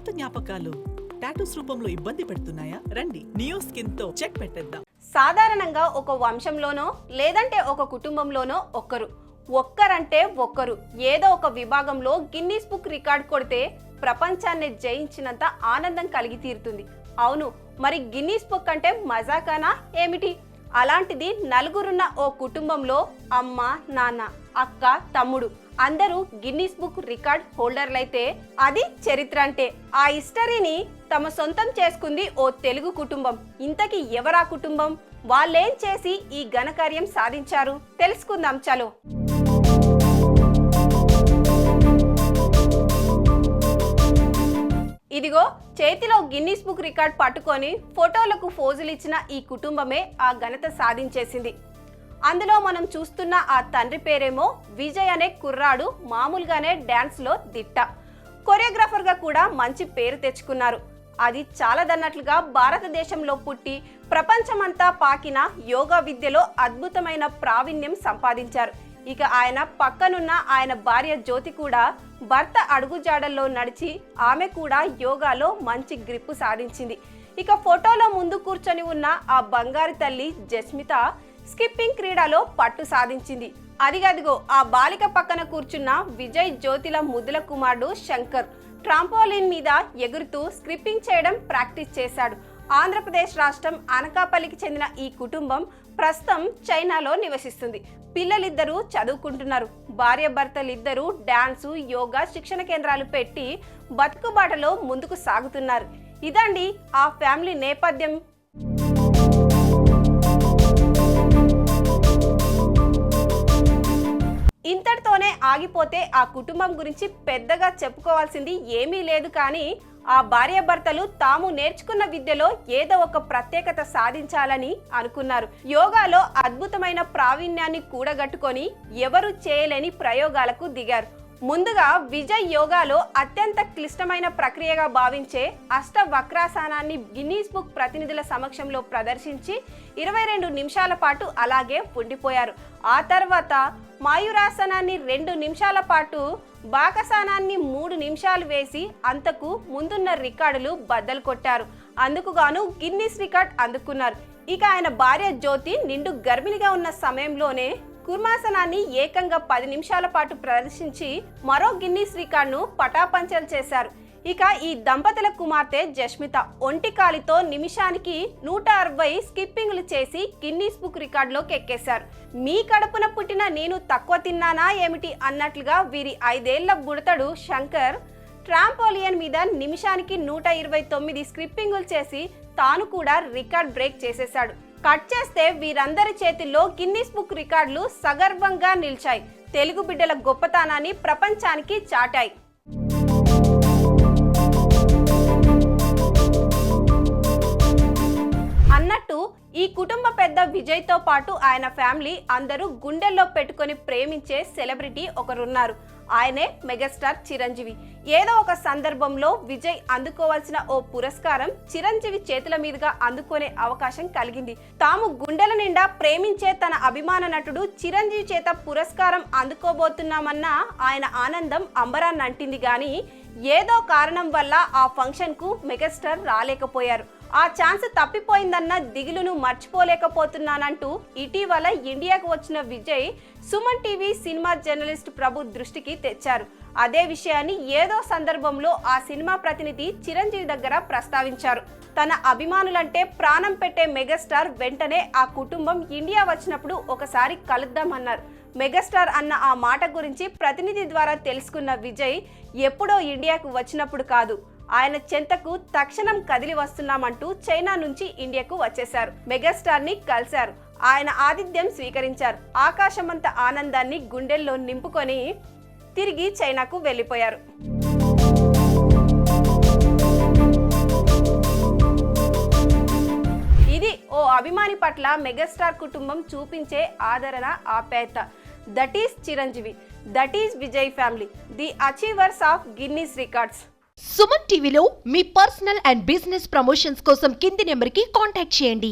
పాత జ్ఞాపకాలు టాటూస్ రూపంలో ఇబ్బంది పెడుతున్నాయా? రండి, నియో స్కిన్ తో చెక్ పెట్టేద్దాం. సాధారణంగా ఒక వంశంలోనో లేదంటే ఒక కుటుంబంలోనో ఒక్కరంటే ఒక్కరు ఏదో ఒక విభాగంలో గిన్నీస్ బుక్ రికార్డ్ కొడితే ప్రపంచాన్ని జయించినంత ఆనందం కలిగి తీరుతుంది. అవును, మరి గిన్నీస్ బుక్ అంటే మజాకానా ఏమిటి? అలాంటిది నలుగురున్న ఓ కుటుంబంలో అమ్మ, నాన్న, అక్క, తమ్ముడు అందరూ గిన్నీస్ బుక్ రికార్డ్ హోల్డర్లైతే అది చరిత్ర అంటే. ఆ హిస్టరీని తమ సొంతం చేసుకుంది ఓ తెలుగు కుటుంబం. ఇంతకీ ఎవరా కుటుంబం? వాళ్ళేం చేసి ఈ ఘనకార్యం సాధించారు? తెలుసుకుందాం, చలో. ఇదిగో చేతిలో గిన్నీస్ బుక్ రికార్డ్ పట్టుకొని ఫోటోలకు ఫోజులు ఇచ్చిన ఈ కుటుంబమే ఆ ఘనత సాధించేసింది. అందులో మనం చూస్తున్న ఆ తండ్రి పేరేమో విజయ్ అనే కుర్రాడు. మామూలుగానే డాన్స్ లో దిట్ట, కొరియోగ్రాఫర్ గా కూడా మంచి పేరు తెచ్చుకున్నారు. అది చాలదన్నట్లుగా భారతదేశంలో పుట్టి ప్రపంచమంతా పాకిన యోగా విద్యలో అద్భుతమైన ప్రావీణ్యం సంపాదించారు. ఇక ఆయన పక్కనున్న ఆయన భార్య జ్యోతి కూడా భర్త అడుగుజాడల్లో నడిచి ఆమె కూడా యోగాలో మంచి గ్రిప్పు సాధించింది. ఇక ఫోటోలో ముందు కూర్చొని ఉన్న ఆ బంగారు తల్లి జస్మిత స్కిప్పింగ్ క్రీడలో పట్టు సాధించింది. అదిగదిగో ఆ బాలిక పక్కన కూర్చున్న విజయ్ జ్యోతిల ముద్దుల కుమారుడు శంకర్ ట్రాంపోలిన్ మీద ఎగురుతూ స్కిప్పింగ్ చేయడం ప్రాక్టీస్ చేశాడు. ఆంధ్రప్రదేశ్ రాష్ట్రం అనకాపల్లికి చెందిన ఈ కుటుంబం ప్రస్తుతం చైనాలో నివసిస్తుంది. పిల్లలిద్దరూ చదువుకుంటున్నారు. భార్య భర్తలిద్దరూ డాన్సు, యోగా శిక్షణ కేంద్రాలు పెట్టి బతుకుబాటలో ముందుకు సాగుతున్నారు. ఇదండి ఆ ఫ్యామిలీ నేపథ్యం. ఇంతటితోనే ఆగిపోతే ఆ కుటుంబం గురించి పెద్దగా చెప్పుకోవాల్సింది ఏమీ లేదు. కానీ ఆ భార్యాభర్తలు తాము నేర్చుకున్న విద్యలో ఏదో ఒక ప్రత్యేకత సాధించాలని అనుకున్నారు. యోగాలో అద్భుతమైన ప్రావీణ్యాన్ని కూడగట్టుకొని ఎవరు చేయలేని ప్రయోగాలకు దిగారు. ముందుగా విజయ్ యోగాలో అత్యంత క్లిష్టమైన ప్రక్రియగా భావించే అష్ట వక్రాసనాన్ని గిన్నీస్ బుక్ ప్రతినిధుల సమక్షంలో ప్రదర్శించి 22 నిమిషాల పాటు అలాగే ఉండిపోయారు. ఆ తర్వాత మయూరాసనాన్ని 2 నిమిషాల పాటు, బాకసానాన్ని 3 నిమిషాలు వేసి అంతకు ముందున్న రికార్డులు బద్దలు కొట్టారు. అందుకుగాను గిన్నీస్ రికార్డ్ అందుకున్నారు. ఇక ఆయన భార్య జ్యోతి నిండు గర్భిణిగా ఉన్న సమయంలోనే కుర్మాసనాన్ని ఏకంగా 10 నిమిషాల పాటు ప్రదర్శించి మరో గిన్నీస్ రికార్డును పటాపంచలు చేశారు. ఇక ఈ దంపతుల కుమార్తె జస్మిత ఒంటి కాలితో నిమిషానికి 160 స్కిప్పింగ్లు చేసి గిన్నీస్ బుక్ రికార్డులోకి ఎక్కేశారు. మీ కడుపున పుట్టిన నేను తక్కువ తిన్నానా ఏమిటి అన్నట్లుగా వీరి 5 ఏళ్ల బుడతడు శంకర్ ట్రాంపోలియన్ మీద నిమిషానికి 129 స్కిప్పింగులు చేసి తాను కూడా రికార్డ్ బ్రేక్ చేసేశాడు. కట్ చేస్తే వీరందరి చేతుల్లో గిన్నీస్ బుక్ రికార్డులు సగర్వంగా నిలిచాయి. తెలుగు బిడ్డల గొప్పతనాన్ని ప్రపంచానికి చాటాయి. అన్నట్టు ఈ కుటుంబ పెద్ద విజయ్తో పాటు ఆయన ఫ్యామిలీ అందరూ గుండెల్లో పెట్టుకొని ప్రేమించే సెలబ్రిటీ ఒకరున్నారు. ఆయనే మెగాస్టార్ చిరంజీవి. ఏదో ఒక సందర్భంలో విజయ్ అందుకోవాల్సిన ఓ పురస్కారం చిరంజీవి చేతుల మీదుగా అందుకునే అవకాశం కలిగింది. తాము గుండెల నిండా ప్రేమించే తన అభిమాన నటుడు చిరంజీవి చేత పురస్కారం అందుకోబోతున్నామన్న ఆయన ఆనందం అంబరాన్నంటింది. గాని ఏదో కారణం వల్ల ఆ ఫంక్షన్ కు మెగాస్టార్ రాలేకపోయారు. ఆ ఛాన్స్ తప్పిపోయిందన్న దిగులును మర్చిపోలేకపోతున్నానంటూ ఇటీవల ఇండియాకు వచ్చిన Vijay Suman TV cinema journalist Prabhu దృష్టికి తెచ్చారు. అదే విషయాన్ని ఏదో సందర్భంలో ఆ సినిమా ప్రతినిధి చిరంజీవి దగ్గర ప్రస్తావించారు. తన అభిమానులంటే ప్రాణం పెట్టే మెగాస్టార్ వెంటనే ఆ కుటుంబం ఇండియా వచ్చినప్పుడు ఒకసారి కలుద్దామన్నారు. మెగాస్టార్ అన్న ఆ మాట గురించి ప్రతినిధి ద్వారా తెలుసుకున్న విజయ్ ఎప్పుడో ఇండియాకు వచ్చినప్పుడు కాదు, ఆయన చెంతకు తక్షణం కదిలి వస్తున్నామంటూ చైనా నుంచి ఇండియాకు వచ్చేశారు. మెగాస్టార్ ని కలిశారు. ఆయన ఆతిథ్యం స్వీకరించారు. ఆకాశమంత ఆనందాన్ని గుండెల్లో నింపుకొని తిరిగి చైనాకు వెళ్ళిపోయారు. ఇది ఓ అభిమాని పట్ల మెగాస్టార్ కుటుంబం చూపించే ఆదరణ, ఆప్యాయత. That is Chiranjeevi, that is Vijay family, the achievers of Guinness records. Suman టీవీలో మీ పర్సనల్ అండ్ బిజినెస్ ప్రమోషన్స్ కోసం కింది నెంబర్కి కాంటాక్ట్ చేయండి.